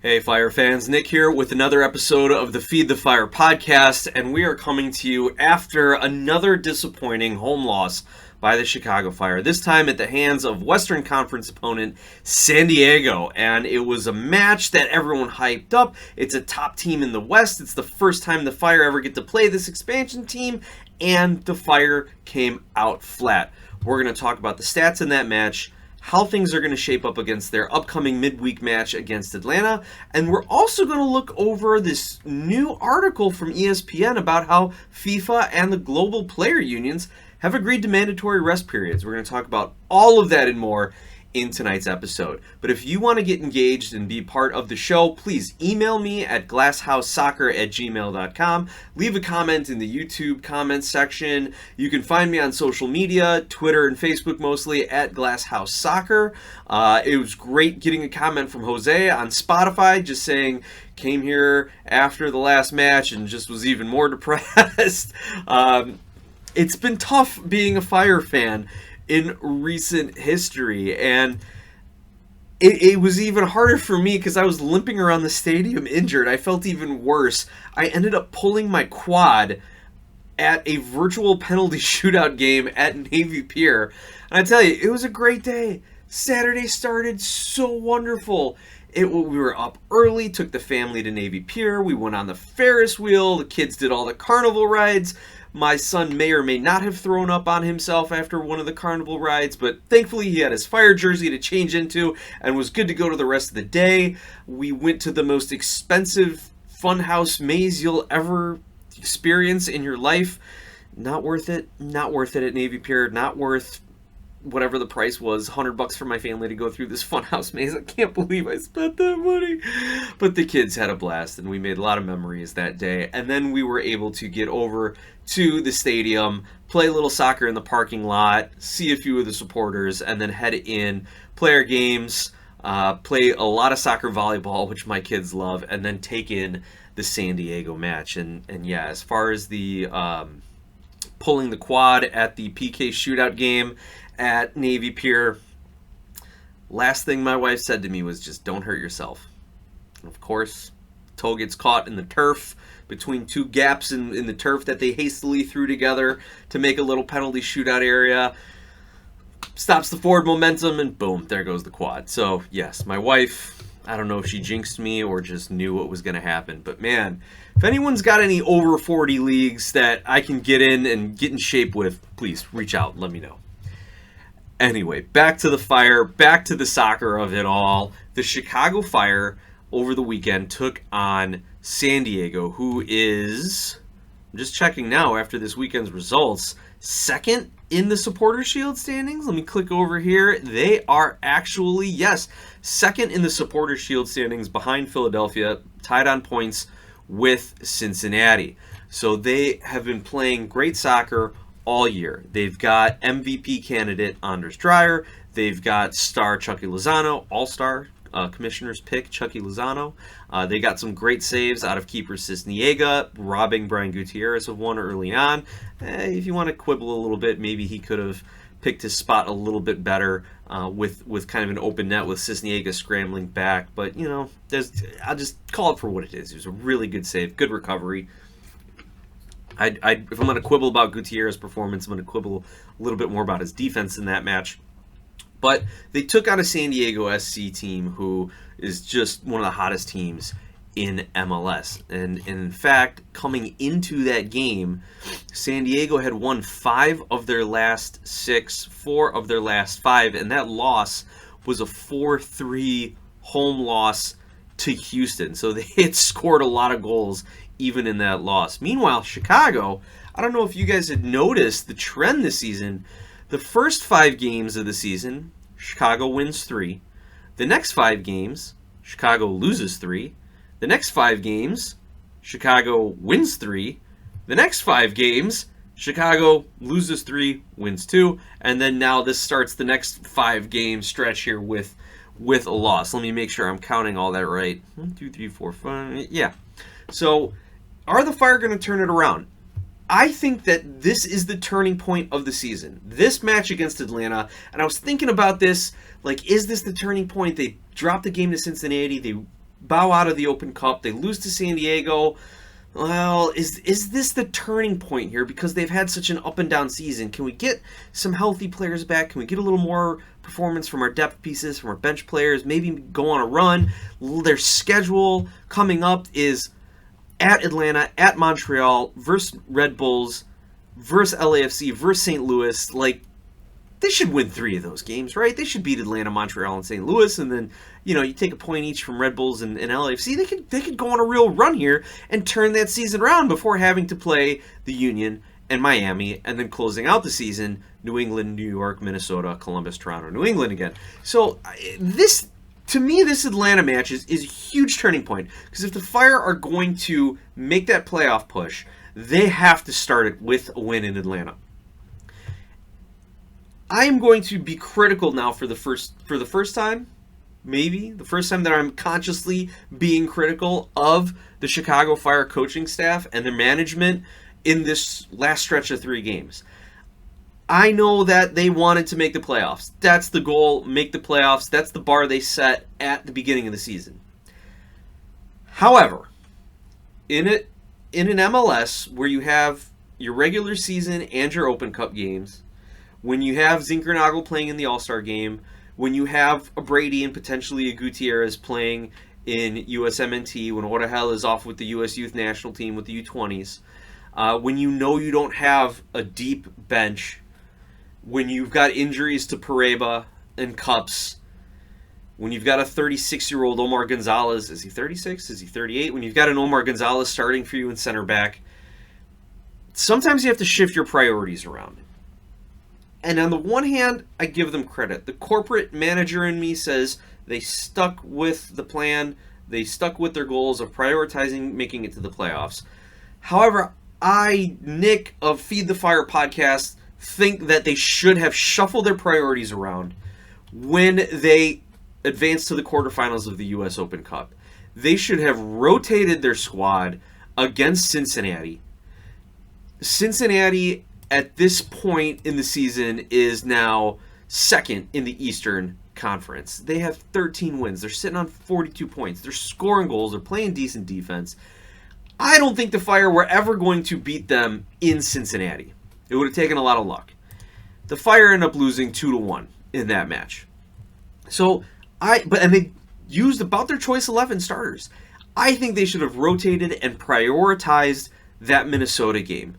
Hey Fire fans, Nick here with another episode of the Feed the Fire podcast, and we are coming to you after another disappointing home loss by the Chicago Fire, this time at the hands of Western Conference opponent San Diego, and it was a match that everyone hyped up. It's a top team in the West. It's the first time the Fire ever get to play this expansion team, and the Fire came out flat. We're going to talk about the stats in that match, how things are going to shape up against their upcoming midweek match against Atlanta, and we're also going to look over this new article from ESPN about how FIFA and the global player unions have agreed to mandatory rest periods. We're going to talk about all of that and more in tonight's episode. But if you want to get engaged and be part of the show, please email me at glasshouseSoccer@gmail.com. Leave a comment in the YouTube comments section. You can find me on social media, Twitter and Facebook mostly, at GlassHouseSoccer. It was great getting a comment from Jose on Spotify just saying, came here after the last match and just was even more depressed. It's been tough being a Fire fan in recent history, and it was even harder for me because I was limping around the stadium injured. I felt even worse. I ended up pulling my quad at a virtual penalty shootout game at Navy Pier, and I tell you, it was a great day. Saturday started so wonderful. We were up early, took the family to Navy Pier, we went on the Ferris wheel, the kids did all the carnival rides. My son may or may not have thrown up on himself after one of the carnival rides, but thankfully he had his Fire jersey to change into and was good to go to the rest of the day. We went to the most expensive funhouse maze you'll ever experience in your life. Not worth it. Not worth it at Navy Pier. Not worth whatever the price was, $100 for my family to go through this funhouse maze. I can't believe I spent that money. But the kids had a blast, and we made a lot of memories that day. And then we were able to get over to the stadium, play a little soccer in the parking lot, see a few of the supporters, and then head in, play our games, play a lot of soccer volleyball, which my kids love, and then take in the San Diego match. And yeah, as far as the pulling the quad at the PK shootout game at Navy Pier, last thing my wife said to me was just don't hurt yourself. And of course, toe gets caught in the turf between two gaps in the turf that they hastily threw together to make a little penalty shootout area. Stops the forward momentum, and boom, there goes the quad. So yes, my wife, I don't know if she jinxed me or just knew what was going to happen, but man, if anyone's got any over 40 leagues that I can get in and get in shape with, please reach out and let me know. Anyway, back to the Fire, back to the soccer of it all. The Chicago Fire over the weekend took on San Diego, who is, I'm just checking now after this weekend's results, second in the Supporter Shield standings. Let me click over here. They are actually, yes, second in the Supporter Shield standings behind Philadelphia, tied on points with Cincinnati. So they have been playing great soccer all year. They've got MVP candidate Anders Dreyer. They've got star Chucky Lozano, all-star commissioner's pick Chucky Lozano. They got some great saves out of keeper Cisniega, robbing Brian Gutierrez of one early on. If you want to quibble a little bit, maybe he could have picked his spot a little bit better with kind of an open net with Cisniega scrambling back. But, you know, I'll just call it for what it is. It was a really good save, good recovery. If I'm going to quibble about Gutierrez's performance, I'm going to quibble a little bit more about his defense in that match. But they took on a San Diego SC team who is just one of the hottest teams in MLS. And in fact, coming into that game, San Diego had won 5 of their last 6, 4 of their last 5, and that loss was a 4-3 home loss to Houston. So they had scored a lot of goals even in that loss. Meanwhile, Chicago, I don't know if you guys had noticed the trend this season. The first 5 games of the season, Chicago wins 3. The next 5 games, Chicago loses 3. The next 5 games, Chicago wins 3. The next 5 games, Chicago loses 3, wins 2. And then now this starts the next 5-game stretch here with a loss. Let me make sure I'm counting all that right. 1, 2, 3, 4, 5. Yeah. So are the Fire going to turn it around? I think that this is the turning point of the season. This match against Atlanta, and I was thinking about this, like, is this the turning point? They dropped the game to Cincinnati. They bow out of the Open Cup. They lose to San Diego. Well, is this the turning point here? Because they've had such an up and down season. Can we get some healthy players back? Can we get a little more performance from our depth pieces, from our bench players? Maybe go on a run. Their schedule coming up is at Atlanta, at Montreal, versus Red Bulls, versus LAFC, versus St. Louis. Like, they should win 3 of those games, right? They should beat Atlanta, Montreal, and St. Louis, and then, you take a point each from Red Bulls and LAFC. They could go on a real run here and turn that season around before having to play the Union and Miami, and then closing out the season, New England, New York, Minnesota, Columbus, Toronto, New England again. So this, to me, this Atlanta match is a huge turning point, because if the Fire are going to make that playoff push, they have to start it with a win in Atlanta. I am going to be critical now for the first time, maybe the first time that I'm consciously being critical of the Chicago Fire coaching staff and their management in this last stretch of 3 games. I know that they wanted to make the playoffs. That's the goal, make the playoffs. That's the bar they set at the beginning of the season. However, in an MLS where you have your regular season and your Open Cup games, when you have Zinkernagel playing in the All-Star game, when you have a Brady and potentially a Gutierrez playing in USMNT, when Orahel is off with the U.S. Youth National Team with the U20s, when you don't have a deep bench, when you've got injuries to Pareba and Cups, when you've got a 36-year-old Omar Gonzalez, is he 36? Is he 38? When you've got an Omar Gonzalez starting for you in center back, sometimes you have to shift your priorities around. And on the one hand, I give them credit. The corporate manager in me says they stuck with the plan. They stuck with their goals of prioritizing making it to the playoffs. However, Nick of Feed the Fire podcast, think that they should have shuffled their priorities around when they advanced to the quarterfinals of the U.S. Open Cup. They should have rotated their squad against Cincinnati. Cincinnati, at this point in the season, is now second in the Eastern Conference. They have 13 wins. They're sitting on 42 points. They're scoring goals. They're playing decent defense. I don't think the Fire were ever going to beat them in Cincinnati. It would have taken a lot of luck. The Fire ended up losing 2-1 in that match. And they used about their choice 11 starters. I think they should have rotated and prioritized that Minnesota game.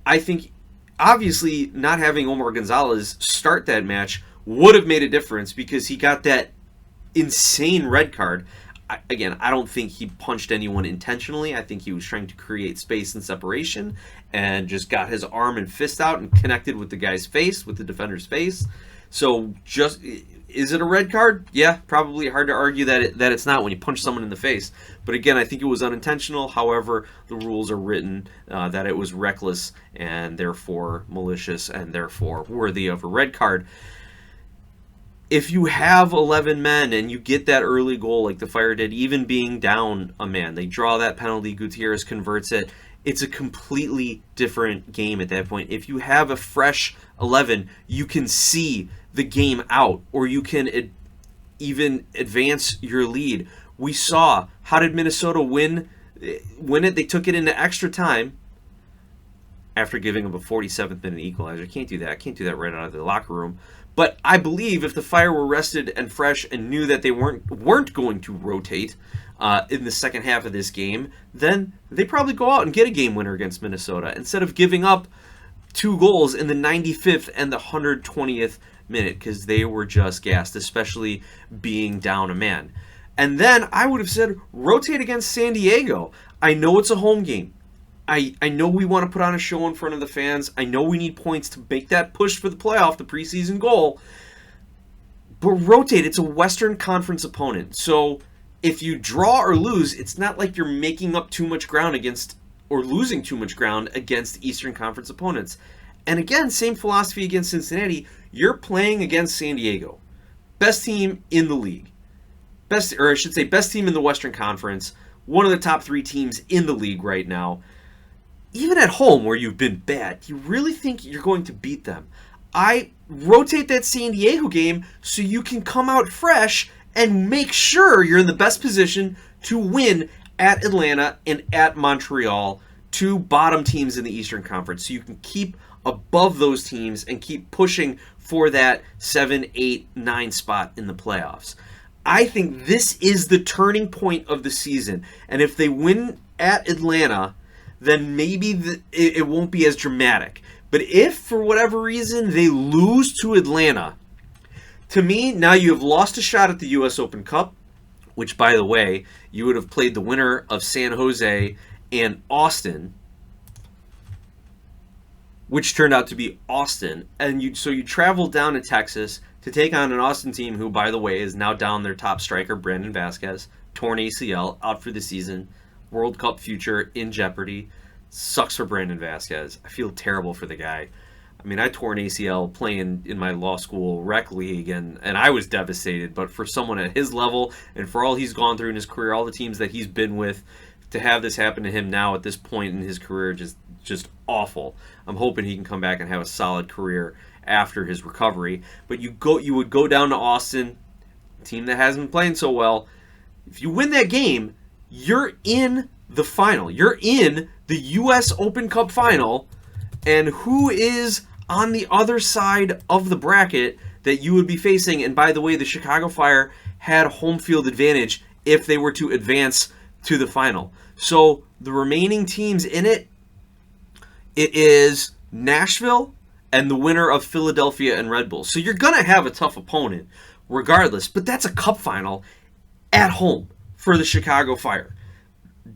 I think, obviously, not having Omar Gonzalez start that match would have made a difference because he got that insane red card. I don't think he punched anyone intentionally. I think he was trying to create space and separation and just got his arm and fist out and connected with the guy's face, with the defender's face. So is it a red card? Yeah, probably hard to argue that it's not when you punch someone in the face. But again, I think it was unintentional. However, the rules are written that it was reckless and therefore malicious and therefore worthy of a red card. If you have 11 men and you get that early goal like the Fire did, even being down a man, they draw that penalty, Gutierrez converts it, it's a completely different game at that point. If you have a fresh 11, you can see the game out, or you can even advance your lead. We saw, how did Minnesota win it? They took it into extra time after giving them a 47th minute equalizer. Can't do that. Can't do that right out of the locker room. But I believe if the Fire were rested and fresh and knew that they weren't going to rotate in the second half of this game, then they probably go out and get a game winner against Minnesota instead of giving up 2 goals in the 95th and the 120th minute because they were just gassed, especially being down a man. And then I would have said rotate against San Diego. I know it's a home game. I know we want to put on a show in front of the fans. I know we need points to make that push for the playoff, the preseason goal. But rotate. It's a Western Conference opponent. So if you draw or lose, it's not like you're making up too much ground against or losing too much ground against Eastern Conference opponents. And again, same philosophy against Cincinnati. You're playing against San Diego. Best team in the league. Best team in the Western Conference. One of the top 3 teams in the league right now. Even at home where you've been bad, you really think you're going to beat them? I rotate that San Diego game so you can come out fresh and make sure you're in the best position to win at Atlanta and at Montreal, two bottom teams in the Eastern Conference. So you can keep above those teams and keep pushing for that 7, 8, 9 spot in the playoffs. I think this is the turning point of the season. And if they win at Atlanta, then maybe it won't be as dramatic. But if, for whatever reason, they lose to Atlanta, to me, now you have lost a shot at the U.S. Open Cup, which, by the way, you would have played the winner of San Jose and Austin, which turned out to be Austin. And you travel down to Texas to take on an Austin team who, by the way, is now down their top striker, Brandon Vasquez, torn ACL, out for the season, World Cup future in jeopardy. Sucks for Brandon Vasquez. I feel terrible for the guy. I mean, I tore an ACL playing in my law school rec league, and I was devastated. But for someone at his level, and for all he's gone through in his career, all the teams that he's been with, to have this happen to him now at this point in his career, just awful. I'm hoping he can come back and have a solid career after his recovery. But you would go down to Austin, a team that hasn't been playing so well. If you win that game, you're in the final. You're in the U.S. Open Cup final. And who is on the other side of the bracket that you would be facing? And by the way, the Chicago Fire had home field advantage if they were to advance to the final. So the remaining teams in it is Nashville and the winner of Philadelphia and Red Bull. So you're going to have a tough opponent regardless, but that's a cup final at home for the Chicago Fire.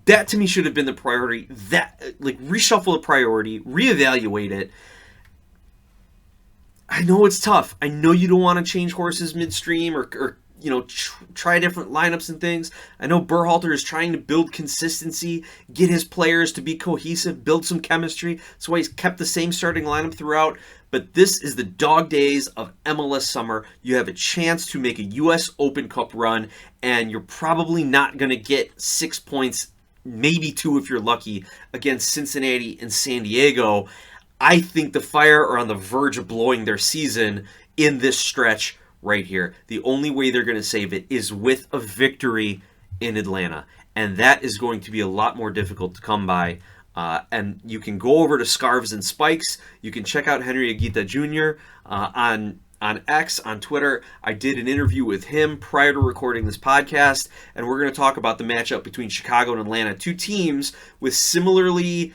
That to me should have been the priority. Reshuffle the priority, reevaluate it. I know it's tough. I know you don't want to change horses midstream or try different lineups and things. I know Berhalter is trying to build consistency, get his players to be cohesive, build some chemistry. That's why he's kept the same starting lineup throughout. But this is the dog days of MLS summer. You have a chance to make a U.S. Open Cup run, and you're probably not going to get 6 points, maybe 2 if you're lucky, against Cincinnati and San Diego. I think the Fire are on the verge of blowing their season in this stretch right here. The only way they're going to save it is with a victory in Atlanta. And that is going to be a lot more difficult to come by. And you can go over to Scarves and Spikes. You can check out Henry Aguita Jr. On X, on Twitter. I did an interview with him prior to recording this podcast. And we're going to talk about the matchup between Chicago and Atlanta. Two teams with similarly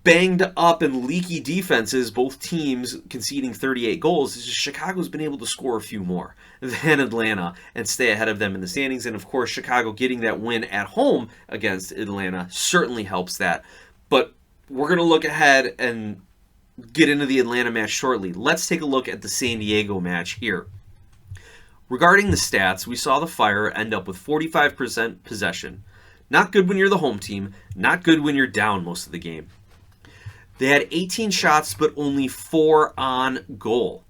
banged up and leaky defenses, both teams conceding 38 goals. It's just Chicago's been able to score a few more than Atlanta and stay ahead of them in the standings. And of course, Chicago getting that win at home against Atlanta certainly helps that. But we're going to look ahead and get into the Atlanta match shortly. Let's take a look at the San Diego match here. Regarding the stats, we saw the Fire end up with 45% possession. Not good when you're the home team, not good when you're down most of the game. They had 18 shots, but only 4 on goal.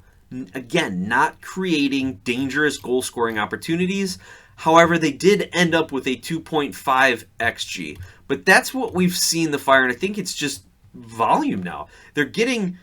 Again, not creating dangerous goal-scoring opportunities. However, they did end up with a 2.5 XG. But that's what we've seen the Fire, and I think it's just volume now. They're getting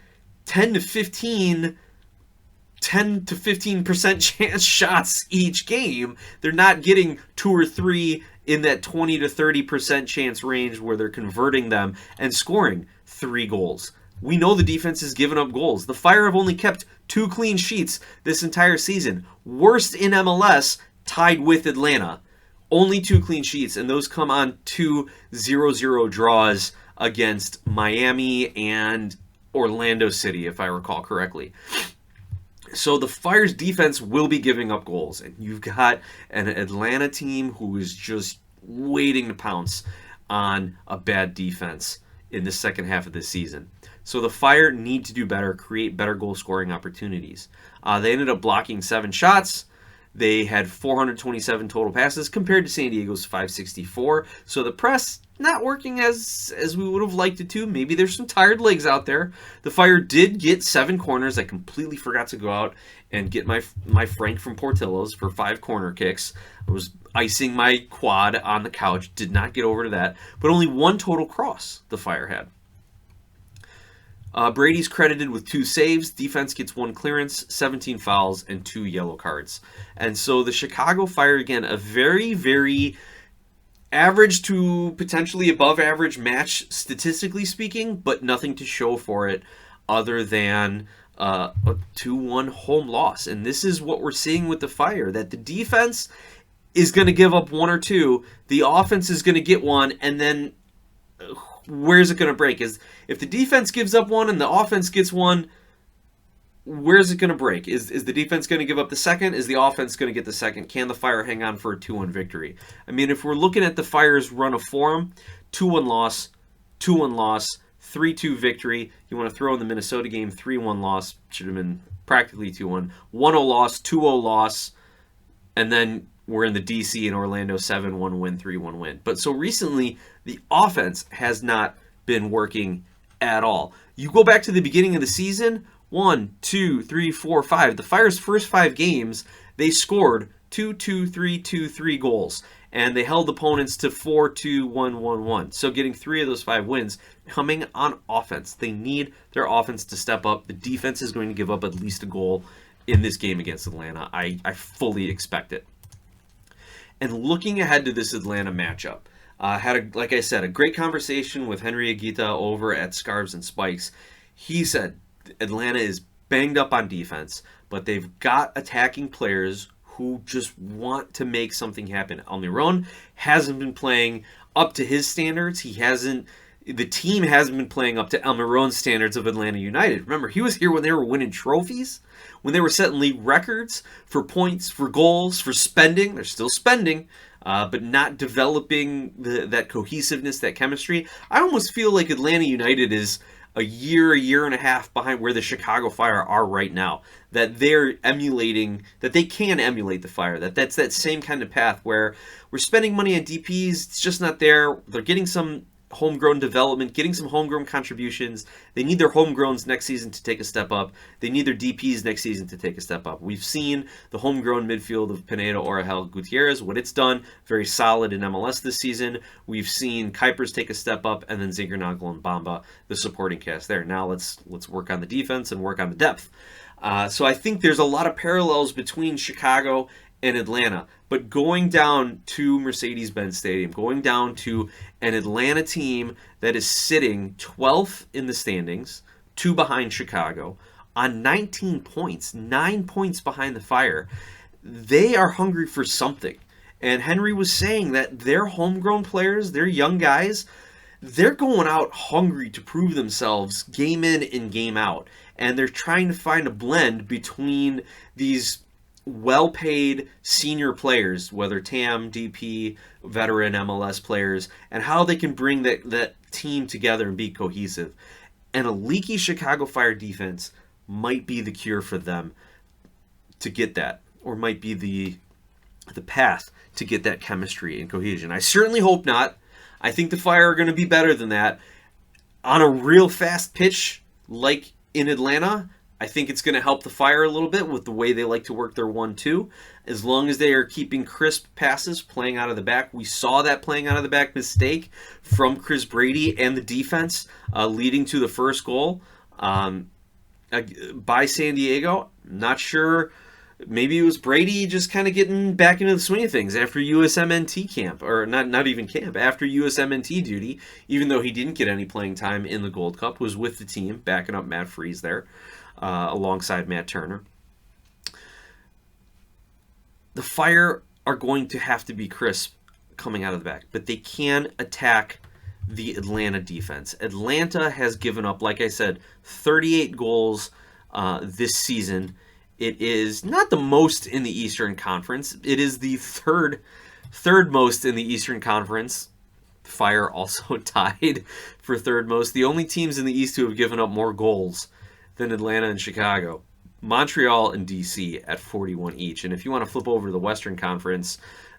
10 to 15% chance shots each game. They're not getting 2 or 3 in that 20 to 30% chance range where they're converting them and scoring 3 goals. We know the defense has given up goals. The Fire have only kept 2 clean sheets this entire season. Worst in MLS, tied with Atlanta. Only 2 clean sheets, and those come on 2 0-0 draws against Miami and Orlando City, if I recall correctly. So the Fire's defense will be giving up goals, and you've got an Atlanta team who is just waiting to pounce on a bad defense in the second half of this season. So the Fire need to do better, create better goal-scoring opportunities. They ended up blocking 7 shots. They had 427 total passes compared to San Diego's 564. So the press not working as we would have liked it to. Maybe there's some tired legs out there. The Fire did get 7 corners. I completely forgot to go out and get my Frank from Portillo's for 5 corner kicks. I was icing my quad on the couch. Did not get over to that. But only 1 total cross the Fire had. Brady's credited with 2 saves. Defense gets 1 clearance, 17 fouls, and 2 yellow cards. And so the Chicago Fire, again, a very, very average to potentially above average match statistically speaking, but nothing to show for it other than a 2-1 home loss. And this is what we're seeing with the Fire, that the defense is going to give up one or two, the offense is going to get one, and then where's it going to break? Is if the defense gives up one and the offense gets one, where's it going to break? Is the defense going to give up the second? Is the offense going to get the second? Can the Fire hang on for a 2-1 victory? I mean, if we're looking at the Fire's run of form, 2-1 loss, 2-1 loss, 3-2 victory. You want to throw in the Minnesota game, 3-1 loss. Should have been practically 2-1. 1-0 loss, 2-0 loss, and then we're in the DC and Orlando 7-1 win, 3-1 win. But so recently, the offense has not been working at all. You go back to the beginning of the season, 1, 2, 3, 4, 5. The Fire's first 5 games, they scored 2, 2, 3, 2, 3 goals. And they held opponents to 4, 2, 1, 1, 1. So getting 3 of those 5 wins coming on offense. They need their offense to step up. The defense is going to give up at least a goal in this game against Atlanta. I fully expect it. And looking ahead to this Atlanta matchup, like I said, a great conversation with Henry Aguita over at Scarves and Spikes. He said Atlanta is banged up on defense, but they've got attacking players who just want to make something happen. Almiron hasn't been playing up to his standards. The team hasn't been playing up to Almiron's standards of Atlanta United. Remember, he was here when they were winning trophies, when they were setting league records for points, for goals, for spending. They're still spending, but not developing that cohesiveness, that chemistry. I almost feel like Atlanta United is a year and a half behind where the Chicago Fire are right now. That they're emulating, that they can emulate the Fire. That's that same kind of path where we're spending money on DPs, it's just not there. They're getting some homegrown development, getting some homegrown contributions. They need their homegrowns next season to take a step up. They need their DPs next season to take a step up. We've seen the homegrown midfield of Pineda, Orahel, Gutierrez, what it's done, very solid in MLS this season. We've seen Kuipers take a step up, and then Zinkernagel and Bamba, the supporting cast there. Now let's work on the defense and work on the depth. So I think there's a lot of parallels between Chicago and Atlanta, but going down to Mercedes-Benz Stadium, going down to an Atlanta team that is sitting 12th in the standings, 2 behind Chicago, on 19 points, 9 points behind the Fire. They are hungry for something. And Henry was saying that their homegrown players, their young guys, they're going out hungry to prove themselves game in and game out. And they're trying to find a blend between these well-paid senior players, whether TAM, DP, veteran MLS players, and how they can bring that team together and be cohesive. And a leaky Chicago Fire defense might be the cure for them to get that, or might be the path to get that chemistry and cohesion. I certainly hope not. I think the Fire are going to be better than that. On a real fast pitch like in Atlanta, I think it's going to help the Fire a little bit with the way they like to work their 1-2. As long as they are keeping crisp passes, playing out of the back. We saw that playing out of the back mistake from Chris Brady and the defense leading to the first goal by San Diego. Not sure. Maybe it was Brady just kind of getting back into the swing of things after USMNT camp, or not even camp, after USMNT duty, even though he didn't get any playing time in the Gold Cup, was with the team, backing up Matt Freese there. Alongside Matt Turner. The Fire are going to have to be crisp coming out of the back, but they can attack the Atlanta defense. Atlanta has given up, like I said, 38 goals this season. It is not the most in the Eastern Conference. It is the third most in the Eastern Conference. Fire also tied for third most. The only teams in the East who have given up more goals than Atlanta and Chicago. Montreal and DC at 41 each. And if you want to flip over to the Western Conference,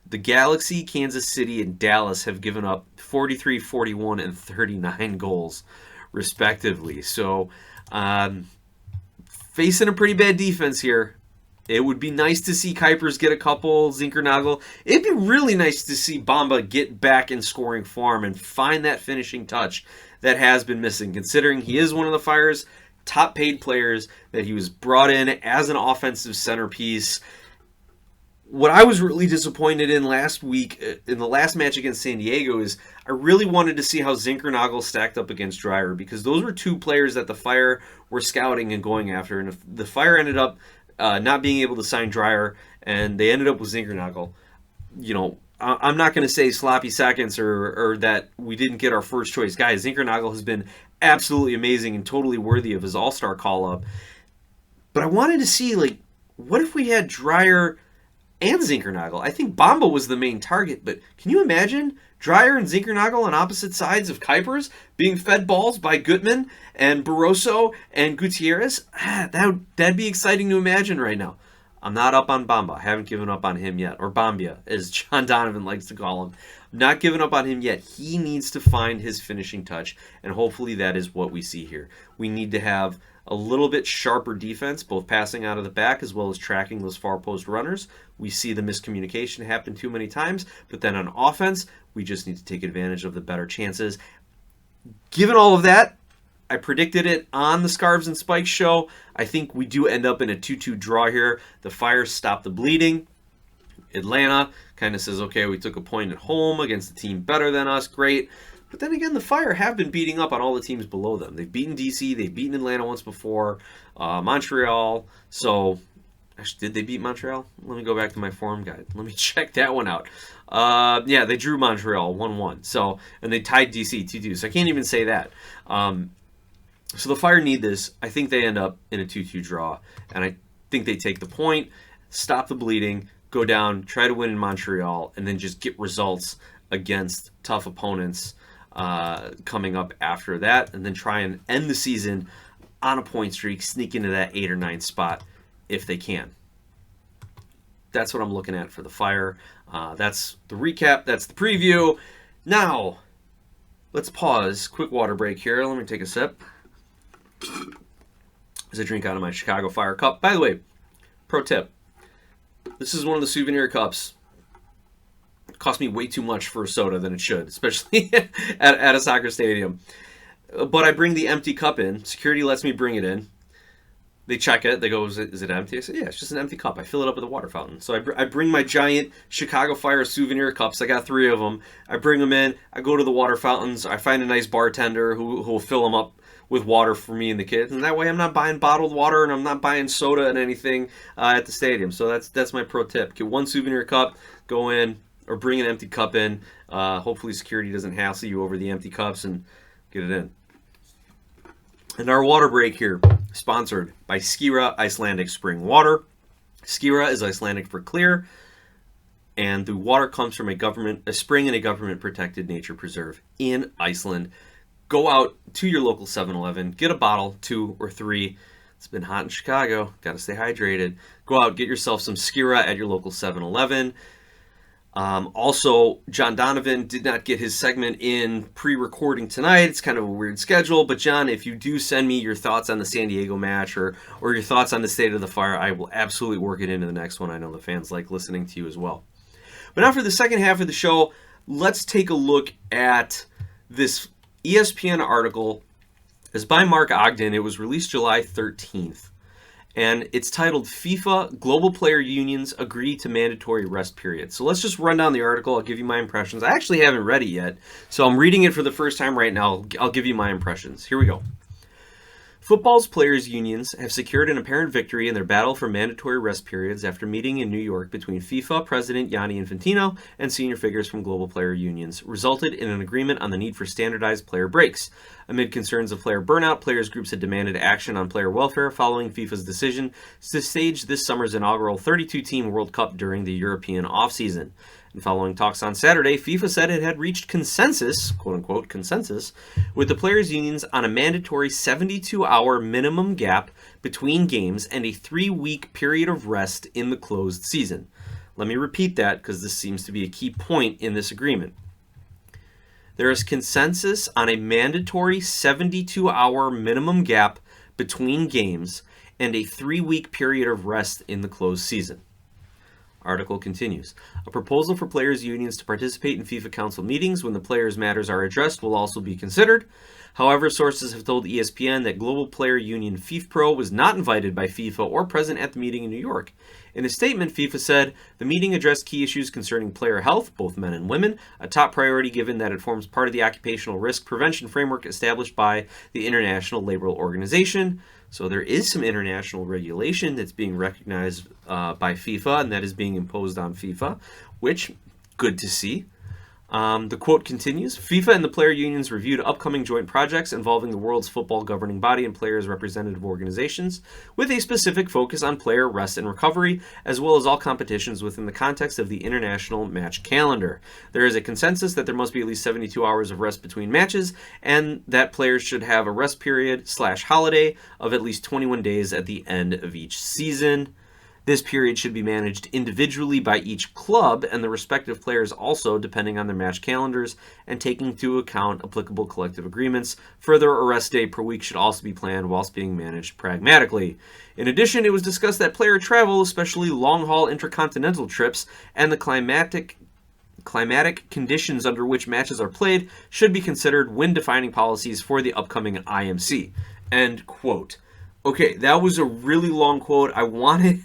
the Galaxy, Kansas City, and Dallas have given up 43, 41, and 39 goals, respectively. So, facing a pretty bad defense here. It would be nice to see Kuipers get a couple, Zinkernagel. It'd be really nice to see Bamba get back in scoring form and find that finishing touch that has been missing, considering he is one of the Fire's top paid players, that he was brought in as an offensive centerpiece. what I was really disappointed in last week, in the last match against San Diego, is I really wanted to see how Zinkernagel stacked up against Dreyer, because those were two players that the Fire were scouting and going after. And if the Fire ended up not being able to sign Dreyer, and they ended up with Zinkernagel, I'm not going to say sloppy seconds or that we didn't get our first choice guy. Zinkernagel has been absolutely amazing and totally worthy of his all-star call-up. But I wanted to see, what if we had Dreyer and Zinkernagel? I think Bamba was the main target, but can you imagine Dreyer and Zinkernagel on opposite sides of Kuipers being fed balls by Gutman and Barroso and Gutierrez? That'd be exciting to imagine right now. I'm not up on Bamba. I haven't given up on him yet. Or Bambia, as John Donovan likes to call him. I'm not giving up on him yet. He needs to find his finishing touch, and hopefully that is what we see here. We need to have a little bit sharper defense, both passing out of the back as well as tracking those far post runners. We see the miscommunication happen too many times, but then on offense, we just need to take advantage of the better chances. Given all of that, I predicted it on the Scarves and Spikes show. I think we do end up in a 2-2 draw here. The Fire stop the bleeding. Atlanta kind of says, okay, we took a point at home against a team better than us. Great. But then again, the Fire have been beating up on all the teams below them. They've beaten DC. They've beaten Atlanta once before. Montreal. So, actually, did they beat Montreal? Let me go back to my forum guide. Let me check that one out. Yeah, they drew Montreal 1-1. So, and they tied DC 2-2. So I can't even say that. So the Fire need this. I think they end up in a 2-2 draw. And I think they take the point, stop the bleeding, go down, try to win in Montreal, and then just get results against tough opponents coming up after that, and then try and end the season on a point streak, sneak into that 8 or 9 spot if they can. That's what I'm looking at for the Fire. That's the recap. That's the preview. Now, let's pause. Quick water break here. Let me take a sip as I drink out of my Chicago Fire cup. By the way, pro tip. This is one of the souvenir cups. It cost me way too much for a soda than it should, especially at a soccer stadium. But I bring the empty cup in. Security lets me bring it in. They check it. They go, is it empty? I said, yeah, it's just an empty cup. I fill it up with a water fountain. So I bring my giant Chicago Fire souvenir cups. I got 3 of them. I bring them in. I go to the water fountains. I find a nice bartender who will fill them up with water for me and the kids. And that way I'm not buying bottled water and I'm not buying soda and anything at the stadium. So that's my pro tip. Get 1 souvenir cup, go in, or bring an empty cup in. Hopefully security doesn't hassle you over the empty cups, and get it in. And our water break here, sponsored by Skira Icelandic Spring Water. Skira is Icelandic for clear, and the water comes from a spring in a government-protected nature preserve in Iceland. Go out to your local 7-Eleven, get a bottle, 2 or 3. It's been hot in Chicago, got to stay hydrated. Go out, get yourself some Skira at your local 7-Eleven. Also, John Donovan did not get his segment in pre-recording tonight. It's kind of a weird schedule, but John, if you do send me your thoughts on the San Diego match or your thoughts on the state of the Fire, I will absolutely work it into the next one. I know the fans like listening to you as well. But now for the second half of the show, let's take a look at this ESPN article. It's by Mark Ogden. It was released July 13th. And it's titled, FIFA Global Player Unions Agree to Mandatory Rest Period. So let's just run down the article. I'll give you my impressions. I actually haven't read it yet, so I'm reading it for the first time right now. I'll give you my impressions. Here we go. Football's players' unions have secured an apparent victory in their battle for mandatory rest periods after meeting in New York between FIFA President Gianni Infantino and senior figures from global player unions resulted in an agreement on the need for standardized player breaks. Amid concerns of player burnout, players' groups had demanded action on player welfare following FIFA's decision to stage this summer's inaugural 32-team World Cup during the European offseason. And following talks on Saturday, FIFA said it had reached consensus, quote-unquote consensus, with the players' unions on a mandatory 72-hour minimum gap between games and a 3-week period of rest in the closed season. Let me repeat that because this seems to be a key point in this agreement. There is consensus on a mandatory 72-hour minimum gap between games and a 3-week period of rest in the closed season. Article continues. A proposal for players' unions to participate in FIFA Council meetings when the players' matters are addressed will also be considered. However, sources have told ESPN that global player union FIFPro was not invited by FIFA or present at the meeting in New York. In a statement, FIFA said the meeting addressed key issues concerning player health, both men and women, a top priority given that it forms part of the occupational risk prevention framework established by the International Labour Organization. So there is some international regulation that's being recognized by FIFA, and that is being imposed on FIFA, which, good to see. The quote continues, FIFA and the player unions reviewed upcoming joint projects involving the world's football governing body and players' representative organizations, with a specific focus on player rest and recovery, as well as all competitions within the context of the international match calendar. There is a consensus that there must be at least 72 hours of rest between matches, and that players should have a rest period/holiday of at least 21 days at the end of each season. This period should be managed individually by each club and the respective players also, depending on their match calendars and taking into account applicable collective agreements. Further, a rest day per week should also be planned whilst being managed pragmatically. In addition, it was discussed that player travel, especially long-haul intercontinental trips, and the climatic conditions under which matches are played should be considered when defining policies for the upcoming IMC. End quote. Okay, that was a really long quote. I wanted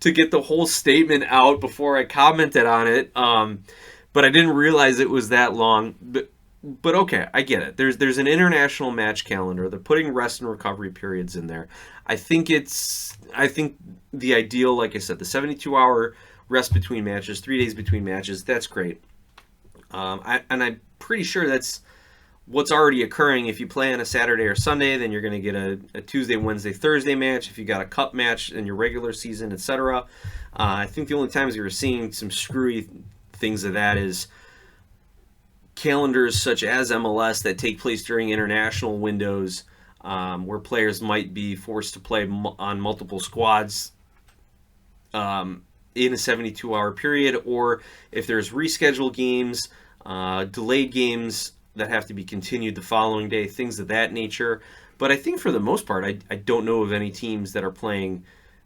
to get the whole statement out before I commented on it, but I didn't realize it was that long. But okay, I get it. There's an international match calendar. They're putting rest and recovery periods in there. I think the ideal, like I said, the 72-hour rest between matches, 3 days between matches, that's great. I'm pretty sure that's what's already occurring. If you play on a Saturday or Sunday, then you're going to get a Tuesday, Wednesday, Thursday match. If you got a cup match in your regular season, etc. I think the only times you were seeing some screwy things of that is calendars such as MLS that take place during international windows, where players might be forced to play on multiple squads in a 72-hour period, or if there's rescheduled games, delayed games that have to be continued the following day, things of that nature. But I think for the most part, I don't know of any teams that are playing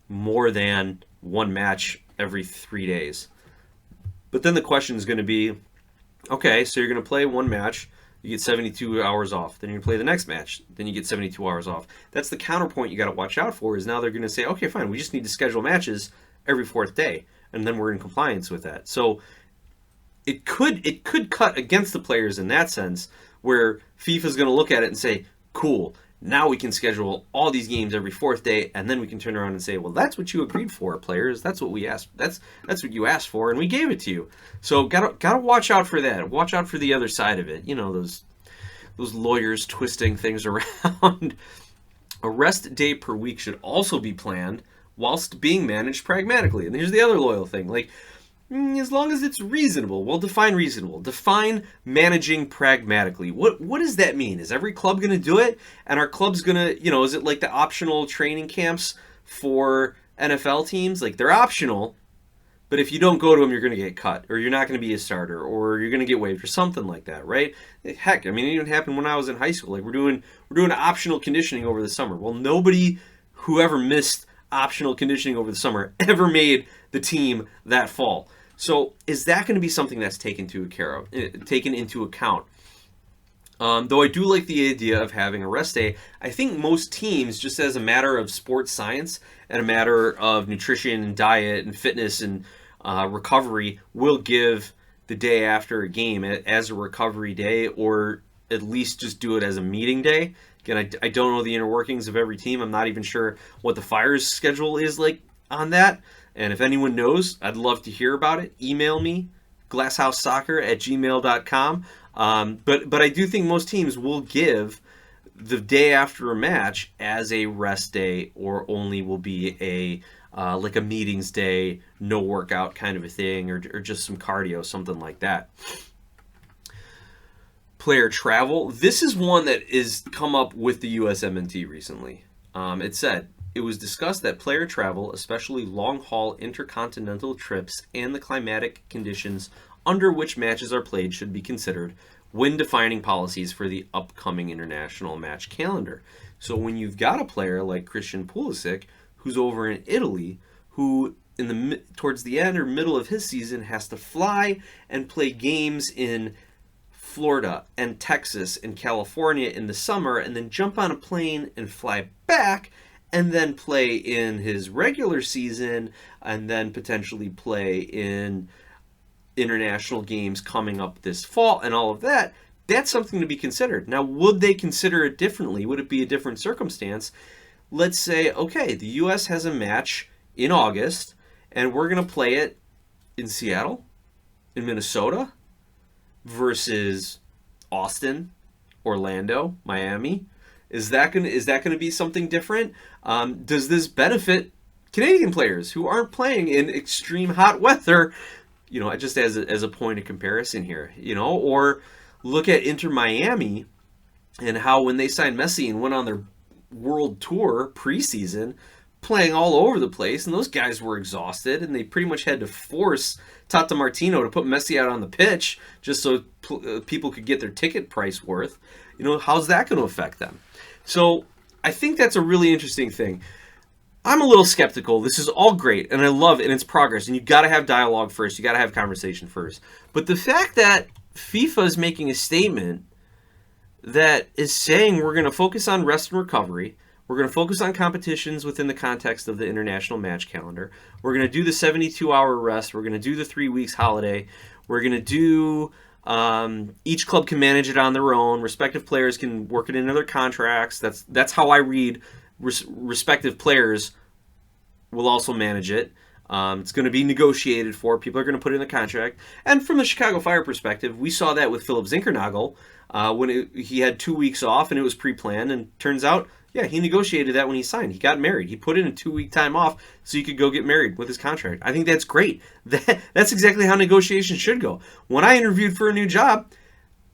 more than one match every 3 days. But then the question is going to be, okay, so you're going to play one match, you get 72 hours off. Then you're going to play the next match, then you get 72 hours off. That's the counterpoint you got to watch out for, is now they're going to say, okay, fine, we just need to schedule matches every fourth day, and then we're in compliance with that. So it could cut against the players in that sense, where FIFA's going to look at it and say, cool, now we can schedule all these games every fourth day, and then we can turn around and say, well, that's what you agreed for, players. That's what we asked. That's what you asked for, and we gave it to you. So gotta watch out for that. Watch out for the other side of it. You know, those lawyers twisting things around. A rest day per week should also be planned whilst being managed pragmatically. And here's the other loyal thing, like, as long as it's reasonable. Well, define reasonable. Define managing pragmatically. What does that mean? Is every club going to do it? And are clubs going to, is it like the optional training camps for NFL teams? Like, they're optional, but if you don't go to them, you're going to get cut, or you're not going to be a starter, or you're going to get waived, or something like that, right? Heck, I mean, it even happened when I was in high school. Like, we're doing optional conditioning over the summer. Well, nobody who ever missed optional conditioning over the summer ever made the team that fall. So is that going to be something that's taken into account? Though I do like the idea of having a rest day, I think most teams, just as a matter of sports science and a matter of nutrition and diet and fitness and recovery, will give the day after a game as a recovery day, or at least just do it as a meeting day. Again, I don't know the inner workings of every team. I'm not even sure what the Fire's schedule is like on that. And if anyone knows, I'd love to hear about it. Email me, glasshousesoccer@gmail.com. But I do think most teams will give the day after a match as a rest day, or only will be a like a meetings day, no workout kind of a thing, or just some cardio, something like that. Player travel. This is one that is come up with the USMNT recently. It said, it was discussed that player travel, especially long-haul intercontinental trips, and the climatic conditions under which matches are played should be considered when defining policies for the upcoming international match calendar. So when you've got a player like Christian Pulisic, who's over in Italy, who towards the end or middle of his season has to fly and play games in Florida and Texas and California in the summer, and then jump on a plane and fly back, and then play in his regular season, and then potentially play in international games coming up this fall and all of that, that's something to be considered. Now, would they consider it differently? Would it be a different circumstance? Let's say, okay, the U.S. has a match in August, and we're going to play it in Seattle, in Minnesota, versus Austin, Orlando, Miami. Is that going to be something different? Does this benefit Canadian players who aren't playing in extreme hot weather? Just as a point of comparison here, or look at Inter Miami and how when they signed Messi and went on their world tour preseason, playing all over the place, and those guys were exhausted, and they pretty much had to force Tata Martino to put Messi out on the pitch just so people could get their ticket price worth. How's that going to affect them? So I think that's a really interesting thing. I'm a little skeptical. This is all great, and I love it, and it's progress, and you got to have dialogue first. You got to have conversation first. But the fact that FIFA is making a statement that is saying we're going to focus on rest and recovery, we're going to focus on competitions within the context of the international match calendar, we're going to do the 72-hour rest, we're going to do the 3 weeks holiday, we're going to do each club can manage it on their own, respective players can work it into their contracts. That's how I read respective players will also manage it. It's going to be negotiated for. People are going to put it in the contract. And from the Chicago Fire perspective, we saw that with Philip Zinkernagel when he had 2 weeks off and it was pre-planned. And turns out, yeah, he negotiated that when he signed. He got married. He put in a 2-week time off so he could go get married with his contract. I think that's great. That's exactly how negotiations should go. When I interviewed for a new job,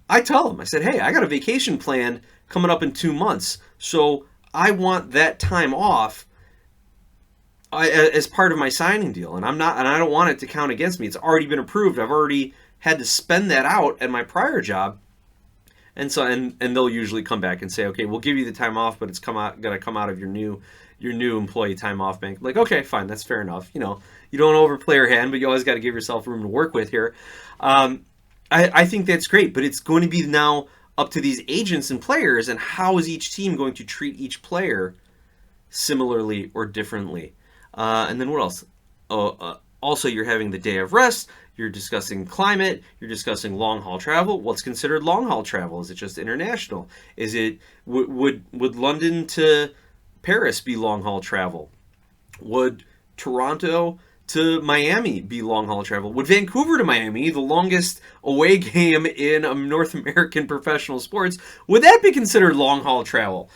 I tell them, I said, hey, I got a vacation planned coming up in 2 months. So I want that time off as part of my signing deal, and I don't want it to count against me. It's already been approved. I've already had to spend that out at my prior job, and so and they'll usually come back and say, okay, we'll give you the time off, but it's got to come out of your new employee time off bank. I'm like, okay, fine, that's fair enough. You don't overplay your hand, but you always got to give yourself room to work with here. I think that's great, but it's going to be now up to these agents and players, and how is each team going to treat each player similarly or differently? And then what else? Also, you're having the day of rest. You're discussing climate. You're discussing long-haul travel. What's considered long-haul travel? Is it just international? Is it would London to Paris be long-haul travel? Would Toronto to Miami be long-haul travel? Would Vancouver to Miami, the longest away game in North American professional sports, would that be considered long-haul travel?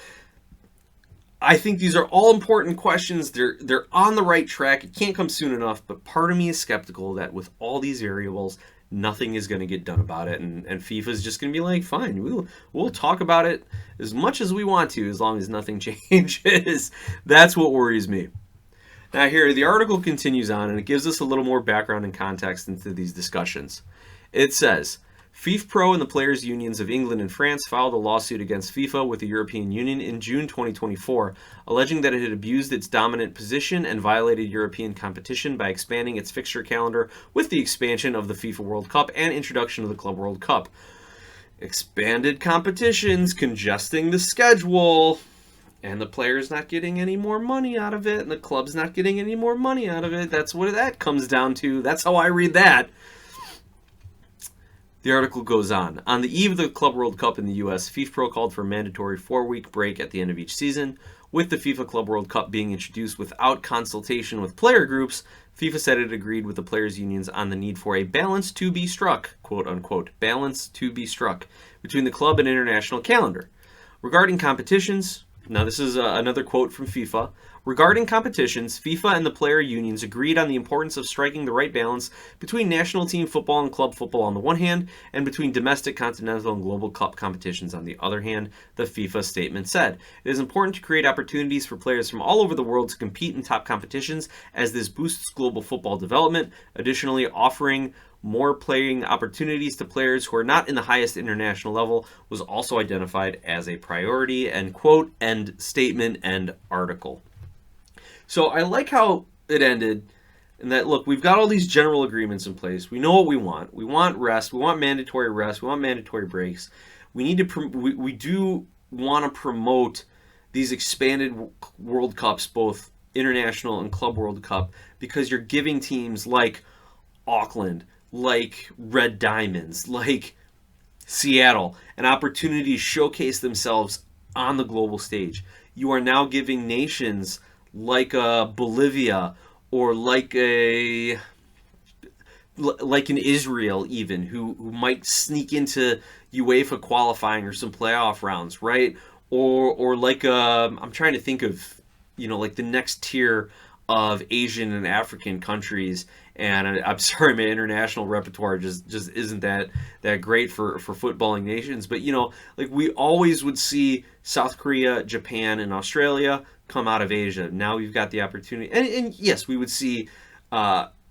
I think these are all important questions. They're on the right track. It can't come soon enough, but part of me is skeptical that with all these variables, nothing is going to get done about it, and FIFA is just going to be like, fine, we'll talk about it as much as we want to, as long as nothing changes. That's what worries me. Now here, the article continues on, and it gives us a little more background and context into these discussions. It says, FIFPro and the Players' Unions of England and France filed a lawsuit against FIFA with the European Union in June 2024, alleging that it had abused its dominant position and violated European competition by expanding its fixture calendar with the expansion of the FIFA World Cup and introduction of the Club World Cup. Expanded competitions, congesting the schedule, and the player's not getting any more money out of it, and the club's not getting any more money out of it. That's what that comes down to. That's how I read that. The article goes on. On the eve of the Club World Cup in the U.S., FIFPro called for a mandatory 4-week break at the end of each season. With the FIFA Club World Cup being introduced without consultation with player groups, FIFA said it agreed with the players' unions on the need for a balance to be struck, quote unquote, balance to be struck, between the club and international calendar. Regarding competitions, now this is another quote from FIFA. Regarding competitions, FIFA and the player unions agreed on the importance of striking the right balance between national team football and club football on the one hand, and between domestic, continental, and global cup competitions on the other hand, the FIFA statement said. It is important to create opportunities for players from all over the world to compete in top competitions, as this boosts global football development. Additionally, offering more playing opportunities to players who are not in the highest international level was also identified as a priority, end quote, end statement, end article. So I like how it ended. And that, look, we've got all these general agreements in place. We know what we want. We want rest. We want mandatory rest. We want mandatory breaks. We need to. We do want to promote these expanded World Cups, both international and Club World Cup, because you're giving teams like Auckland, like Red Diamonds, like Seattle, an opportunity to showcase themselves on the global stage. You are now giving nations like Bolivia or like an Israel even who might sneak into UEFA qualifying or some playoff rounds, right? Or like I'm trying to think of like the next tier of Asian and African countries. And I'm sorry, my international repertoire just isn't that great for footballing nations. But like we always would see South Korea, Japan, and Australia come out of Asia. Now we've got the opportunity, and yes, we would see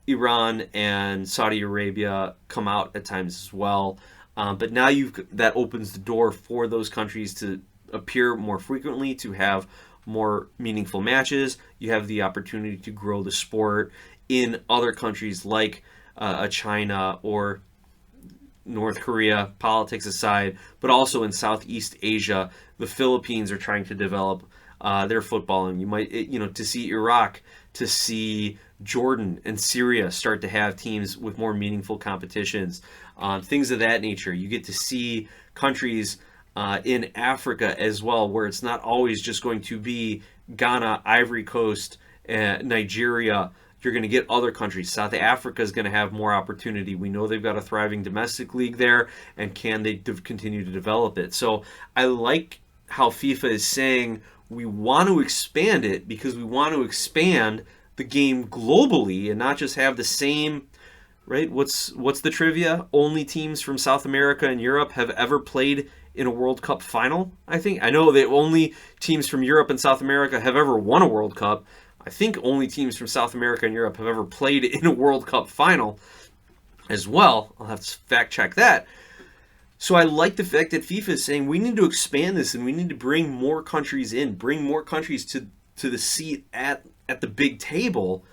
Iran and Saudi Arabia come out at times as well. But now that opens the door for those countries to appear more frequently, to have more meaningful matches. You have the opportunity to grow the sport in other countries like China or North Korea, politics aside, but also in Southeast Asia. The Philippines are trying to develop their footballing. You might, to see Iraq, to see Jordan and Syria start to have teams with more meaningful competitions, things of that nature. You get to see countries in Africa as well, where it's not always just going to be Ghana, Ivory Coast, Nigeria. You're going to get other countries. South Africa is going to have more opportunity. We know they've got a thriving domestic league there, and can they continue to develop it? So I like how FIFA is saying we want to expand it because we want to expand the game globally and not just have the same, right? What's the trivia? Only teams from South America and Europe have ever played in a World Cup final, I think. I know that only teams from Europe and South America have ever won a World Cup. I think only teams from South America and Europe have ever played in a World Cup final as well. I'll have to fact check that. So I like the fact that FIFA is saying we need to expand this and we need to bring more countries in, bring more countries to the seat at the big table.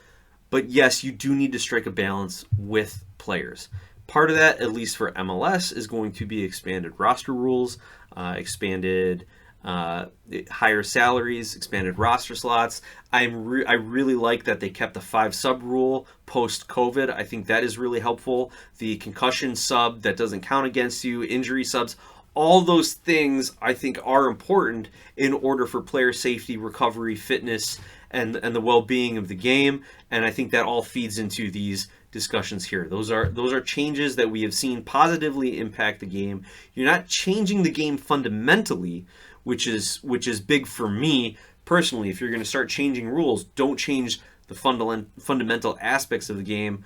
But yes, you do need to strike a balance with players. Part of that, at least for MLS, is going to be expanded roster rules, expanded higher salaries, expanded roster slots. I really like that they kept the 5 sub rule post-COVID. I think that is really helpful. The concussion sub that doesn't count against you, injury subs, all those things I think are important in order for player safety, recovery, fitness, and the well-being of the game. And I think that all feeds into these discussions here. Those are changes that we have seen positively impact the game. You're not changing the game fundamentally, which is big for me personally. If you're going to start changing rules, don't change the fundamental aspects of the game.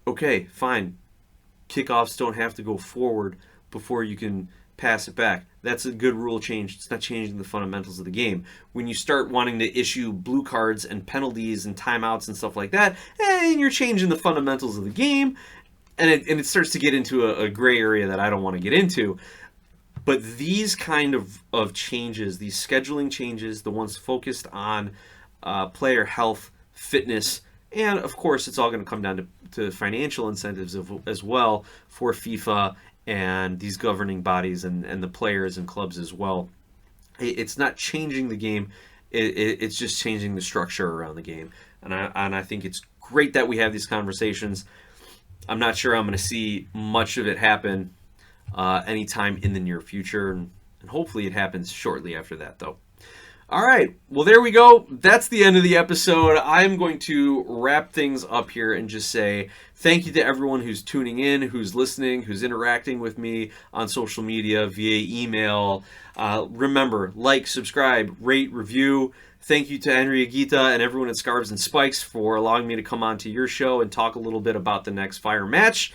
Okay, fine. Kickoffs don't have to go forward before you can pass it back. That's a good rule change. It's not changing the fundamentals of the game. When you start wanting to issue blue cards and penalties and timeouts and stuff like that, and you're changing the fundamentals of the game, and it starts to get into a gray area that I don't want to get into. But these kind of changes, these scheduling changes, the ones focused on player health, fitness, and of course it's all going to come down to financial incentives as well for FIFA and these governing bodies and the players and clubs as well. It's not changing the game, it's just changing the structure around the game. And I think it's great that we have these conversations. I'm not sure I'm going to see much of it happen anytime in the near future, and hopefully it happens shortly after that, though. All right, well, there we go. That's the end of the episode. I'm going to wrap things up here and just say thank you to everyone who's tuning in, who's listening, who's interacting with me on social media, via email. Remember, like, subscribe, rate, review. Thank you to Henry Agita and everyone at Scarves and Spikes for allowing me to come on to your show and talk a little bit about the next Fire match.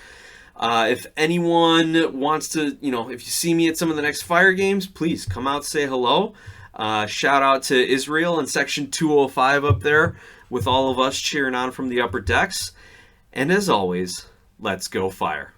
If anyone wants to, if you see me at some of the next Fire games, please come out, say hello. Shout out to Israel in section 205 up there with all of us cheering on from the upper decks. And as always, let's go Fire.